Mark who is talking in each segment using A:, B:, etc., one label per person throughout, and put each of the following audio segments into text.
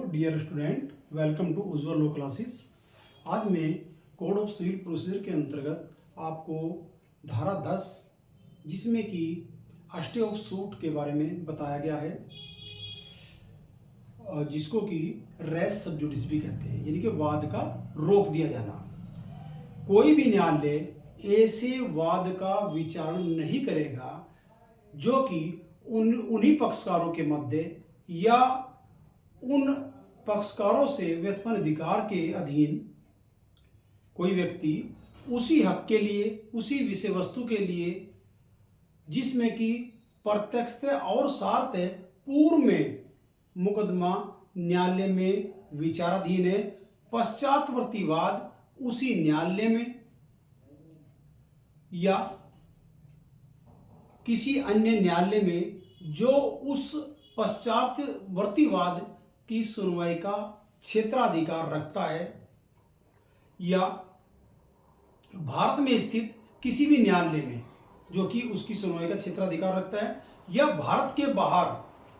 A: Dear student, welcome to Ujjwal law classes. आज मैं code of civil procedure के अंतर्गत आपको धारा 10 जिसमें कि स्टे ऑफ सूट के बारे में बताया गया है, जिसको कि रेस सब जुडिस भी कहते हैं, यानी कि वाद का रोक दिया जाना। कोई भी न्यायालय ऐसे वाद का विचारण नहीं करेगा जो कि उन्हीं पक्षकारों के मध्य या उन पक्षकारों से व्युत्पन्न अधिकार के अधीन कोई व्यक्ति उसी हक के लिए, उसी विषय वस्तु के लिए जिसमें कि प्रत्यक्षतः और सारतः पूर्व में मुकदमा न्यायालय में विचाराधीन है, पश्चातवर्ती वाद उसी न्यायालय में या किसी अन्य न्यायालय में जो उस पश्चातवर्ती वाद की सुनवाई का क्षेत्राधिकार रखता है, या भारत में स्थित किसी भी न्यायालय में जो कि उसकी सुनवाई का क्षेत्राधिकार रखता है, या भारत के बाहर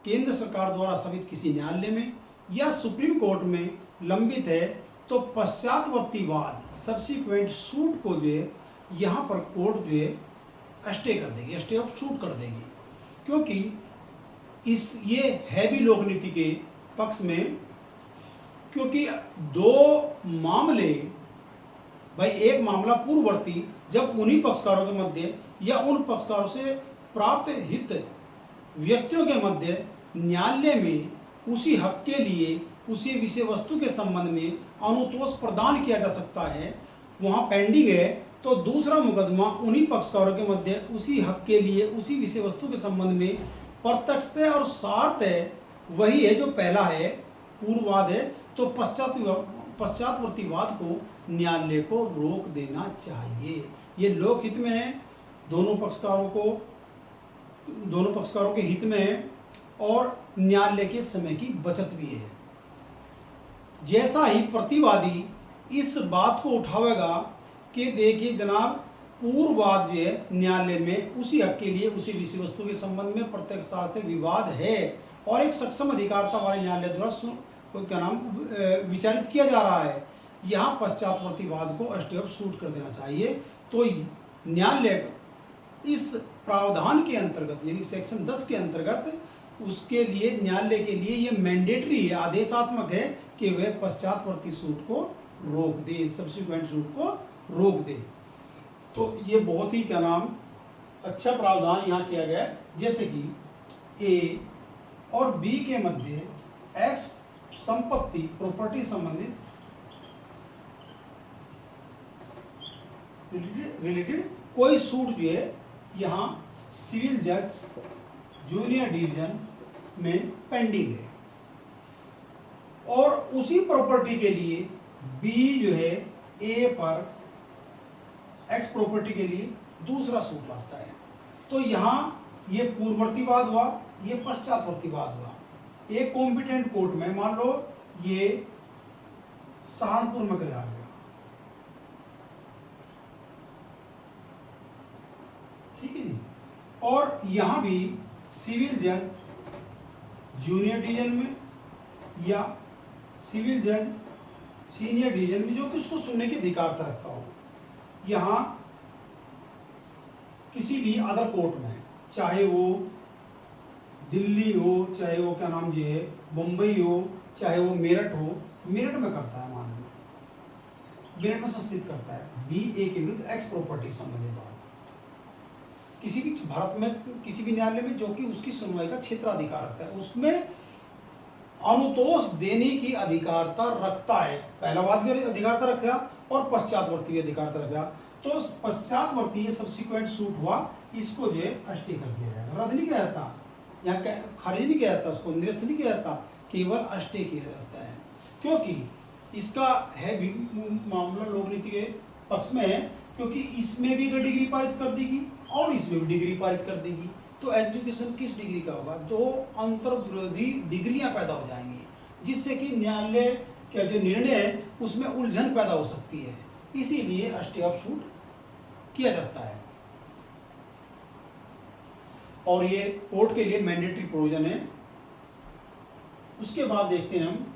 A: केंद्र सरकार द्वारा स्थापित किसी न्यायालय में या सुप्रीम कोर्ट में लंबित है, तो पश्चातवर्ती वाद सब्सिक्वेंट सूट को जो है यहाँ पर कोर्ट जो है स्टे कर देगी, स्टे ऑफ सूट कर देगी, क्योंकि ये है भी लोक नीति के पक्ष में। क्योंकि दो मामले, भाई एक मामला पूर्ववर्ती जब उन्हीं पक्षकारों के मध्य या उन पक्षकारों से प्राप्त हित व्यक्तियों के मध्य न्यायालय में उसी हक के लिए, उसी विषय वस्तु के संबंध में अनुतोष प्रदान किया जा सकता है, वहाँ पेंडिंग है, तो दूसरा मुकदमा उन्हीं पक्षकारों के मध्य उसी हक के लिए, उसी विषय वस्तु के संबंध में प्रत्यक्षतः और सारतः वही है जो पहला है, पूर्ववाद है, तो पश्चातवर्ती वाद को न्यायालय को रोक देना चाहिए। ये लोकहित में है, दोनों पक्षकारों के हित में है और न्यायालय के समय की बचत भी है। जैसा ही प्रतिवादी इस बात को उठावेगा कि देखिए जनाब, पूर्ववाद जो है न्यायालय में उसी हक के लिए, उसी विषय वस्तु के संबंध में प्रत्यक्षार्थ विवाद है और एक सक्षम अधिकारता वाले न्यायालय द्वारा विचारित किया जा रहा है, यहाँ पश्चातवर्ती वाद को स्टे ऑफ सूट कर देना चाहिए। तो न्यायालय इस प्रावधान के अंतर्गत, यानी सेक्शन 10 के अंतर्गत, उसके लिए न्यायालय के लिए ये मैंडेटरी है, आदेशात्मक है कि वह पश्चातवर्ती सूट को रोक दे, सब्सिक्वेंट सूट को रोक दे। तो ये बहुत ही अच्छा प्रावधान यहाँ किया गया है। जैसे कि ए और बी के मध्य एक्स संपत्ति, प्रॉपर्टी संबंधित रिलेटेड कोई सूट जो है यहाँ सिविल जज जूनियर डिवीजन में पेंडिंग है, और उसी प्रॉपर्टी के लिए बी जो है ए पर एक्स प्रॉपर्टी के लिए दूसरा सूट लाता है। तो यहाँ ये पूर्ववर्ती वाद हुआ, ये पश्चातवर्ती वाद हुआ। एक कॉम्पिटेंट कोर्ट में, मान लो ये सहारनपुर में कराया गया, ठीक है जी, और यहाँ भी सिविल जज जूनियर डिवीजन में या सिविल जज सीनियर डिवीजन में, जो कि उसको सुनने की अधिकारता रखता हो, यहाँ किसी भी अदर कोर्ट में, चाहे वो दिल्ली हो, चाहे वो मुंबई हो, चाहे वो मेरठ हो, मेरठ में करता है, मान लो मेरठ में संस्थित करता है बी ए के विरुद्ध एक्स प्रॉपर्टी संबंधित बात, किसी भी भारत में किसी भी न्यायालय में जो कि उसकी सुनवाई का क्षेत्राधिकार रखता है, उसमें अनुतोष देने की अधिकारता रखता है। पहला वाद भी अधिकारता रखा और पश्चातवर्ती भी अधिकारता रखा। तो पश्चातवर्ती ये सब्सिक्वेंट सूट हुआ, इसको जो है स्टे कर दिया जाएगा, रद्द नहीं किया जाता, या खारिज नहीं किया जाता, उसको निरस्त नहीं किया जाता, केवल स्टे किया जाता है, क्योंकि इसका है भी मामला लोक नीति के पक्ष में है, क्योंकि इसमें भी अगर डिग्री पारित कर देगी और इसमें भी डिग्री पारित कर देगी, तो एजुकेशन किस डिग्री का होगा? दो अंतर्विरोधी डिग्रियां पैदा हो जाएंगी, जिससे कि न्यायालय का जो निर्णय है उसमें उलझन पैदा हो सकती है। इसीलिए स्टे ऑफ सूट किया जाता है, और ये कोर्ट के लिए मैंडेटरी प्रोविजन है। उसके बाद देखते हैं हम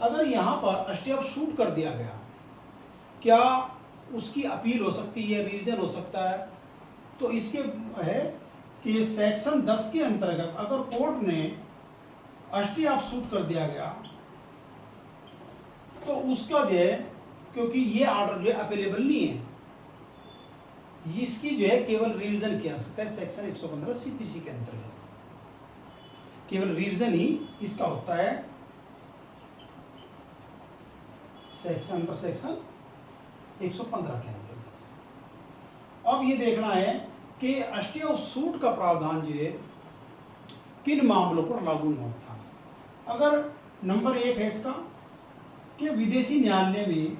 A: अगर यहाँ पर स्टे ऑफ शूट कर दिया गया, क्या उसकी अपील हो सकती है, रिवीजन हो सकता है? तो इसके है कि सेक्शन 10 के अंतर्गत अगर कोर्ट ने स्टे ऑफ शूट कर दिया गया तो उसका जो है, क्योंकि ये ऑर्डर जो है अपेलेबल नहीं है, इसकी जो है केवल रिवीजन किया सकता है सेक्शन 115 सीपीसी के अंतर्गत, केवल रिवीजन ही इसका होता है सेक्शन 115 के अंतर्गत। अब ये देखना है कि स्टे ऑफ शूट का प्रावधान जो है किन मामलों पर लागू नहीं होता। अगर नंबर 1 है इसका कि विदेशी न्यायालय में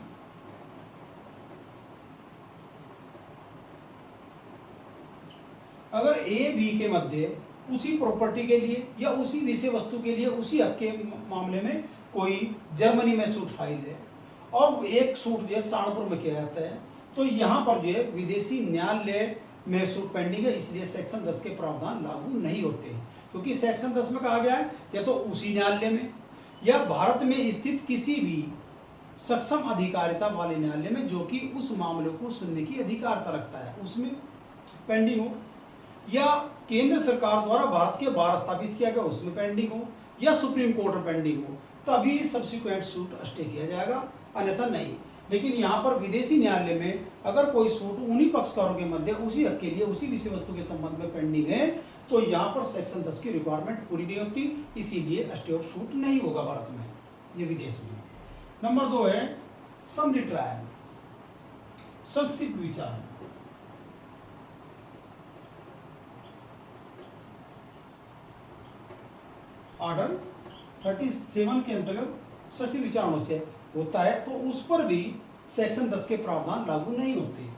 A: अगर ए बी के मध्य उसी प्रॉपर्टी के लिए या उसी विषय वस्तु के लिए उसी हक के मामले में कोई जर्मनी में सूट फाइल है और एक सूट जो है सहारनपुर में किया जाता है, तो यहाँ पर जो है विदेशी न्यायालय में सूट पेंडिंग है, इसलिए सेक्शन 10 के प्रावधान लागू नहीं होते हैं। क्योंकि सेक्शन 10 में कहा गया है या तो उसी न्यायालय में या भारत में स्थित किसी भी सक्षम अधिकारिता वाले न्यायालय में जो कि उस मामले को सुनने की अधिकारता रखता है उसमें पेंडिंग हो, या केंद्र सरकार द्वारा भारत के बाहर स्थापित किया गया उसमें पेंडिंग हो, या सुप्रीम कोर्ट में पेंडिंग हो, तभी सब्सिक्वेंट सूट स्टे किया जाएगा, अन्यथा नहीं। लेकिन यहाँ पर विदेशी न्यायालय में अगर कोई सूट उन्हीं पक्षकारों के मध्य उसी हक के लिए उसी विषय वस्तु के संबंध में पेंडिंग है तो यहाँ पर सेक्शन 10 की रिक्वायरमेंट पूरी नहीं होती, इसीलिए स्टे ऑफ सूट नहीं होगा भारत में, ये विदेश में। नंबर 2 है समरी ट्रायल, संक्षिप्त विचार। ऑर्डर 37 के अंतर्गत संक्षिप्त विचार होता है तो उस पर भी सेक्शन 10 के प्रावधान लागू नहीं होते।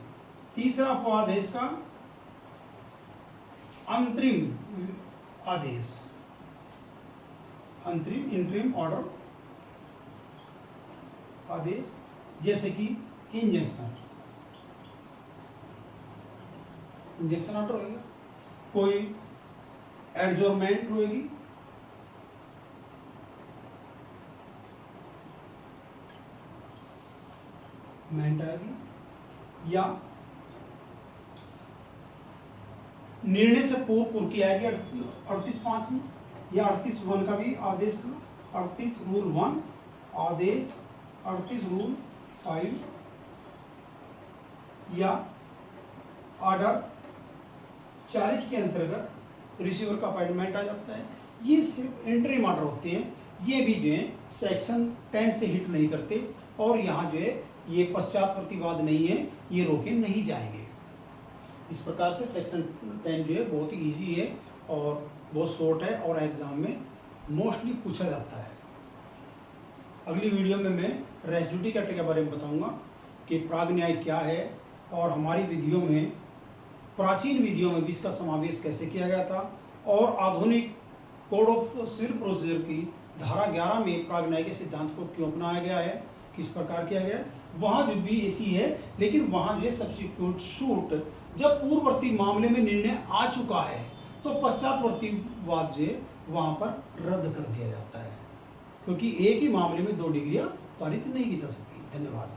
A: तीसरा अपवाद है इसका अंतरिम आदेश, अंतरिम इंटरिम ऑर्डर आदेश, जैसे कि इंजेक्शन ऑर्डर होगा, कोई एडजोर्नमेंट होगी, या निर्णय से पूर्व कुर्की आएगी 38(5) में, या 38(1) का भी आदेश, 38 रूल 1 आदेश, 38 रूल 5, या ऑर्डर 40 के अंतर्गत रिसीवर का अपॉइंटमेंट आ जाता है। ये सिर्फ इंटरिम ऑर्डर होते हैं, ये भी जो है सेक्शन 10 से हिट नहीं करते और यहाँ जो है ये पश्चातवर्तीवाद नहीं है, ये रोके नहीं जाएंगे। इस प्रकार से सेक्शन 10 जो है बहुत ही ईजी है और बहुत शॉर्ट है और एग्जाम में मोस्टली पूछा जाता है। अगली वीडियो में मैं रेस जुडिकाटा के बारे में बताऊंगा कि प्राग न्याय क्या है और हमारी विधियों में, प्राचीन विधियों में भी इसका समावेश कैसे किया गया था और आधुनिक कोड ऑफ सिविल प्रोसीजर की धारा 11 में प्राग न्याय के सिद्धांत को क्यों अपनाया गया है, किस प्रकार किया गया है। वहाँ जो भी ऐसी है, लेकिन वहाँ जो है सब्सिक्वेंट सूट जब पूर्ववर्ती मामले में निर्णय आ चुका है तो पश्चातवर्तीवाद जो है वहाँ पर रद्द कर दिया जाता है, क्योंकि एक ही मामले में 2 डिग्रियाँ पारित नहीं की जा सकती। धन्यवाद।